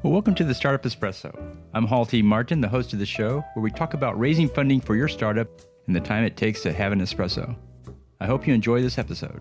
Well, welcome to the Startup Espresso. I'm Hall T. Martin, the host of the show, where we talk about raising funding for your startup and the time it takes to have an espresso. I hope you enjoy this episode.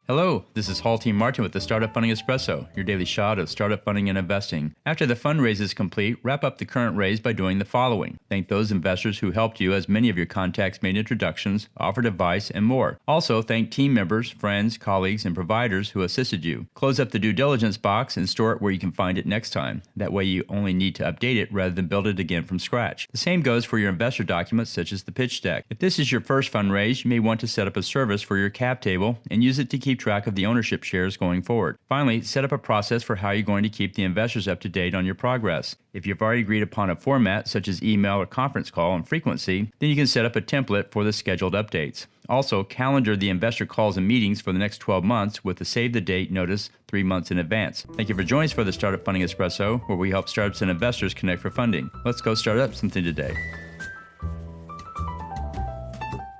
Hello, this is Hall T. Martin with the Startup Funding Espresso, your daily shot of startup funding and investing. After the fundraise is complete, wrap up the current raise by doing the following. Thank those investors who helped you, as many of your contacts made introductions, offered advice, and more. Also, thank team members, friends, colleagues, and providers who assisted you. Close up the due diligence box and store it where you can find it next time. That way you only need to update it rather than build it again from scratch. The same goes for your investor documents such as the pitch deck. If this is your first fundraise, you may want to set up a service for your cap table and use it to keep track of the ownership shares going forward. Finally, set up a process for how you're going to keep the investors up to date on your progress. If you've already agreed upon a format such as email or conference call and frequency, then you can set up a template for the scheduled updates. Also, calendar the investor calls and meetings for the next 12 months with a save the date notice 3 months in advance. Thank you for joining us for the Startup Funding Espresso, where we help startups and investors connect for funding. Let's go start up something today.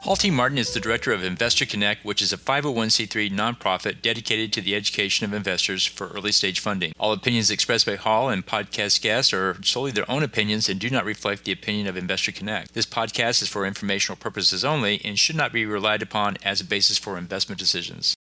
Hall T. Martin is the director of Investor Connect, which is a 501c3 nonprofit dedicated to the education of investors for early-stage funding. All opinions expressed by Hall and podcast guests are solely their own opinions and do not reflect the opinion of Investor Connect. This podcast is for informational purposes only and should not be relied upon as a basis for investment decisions.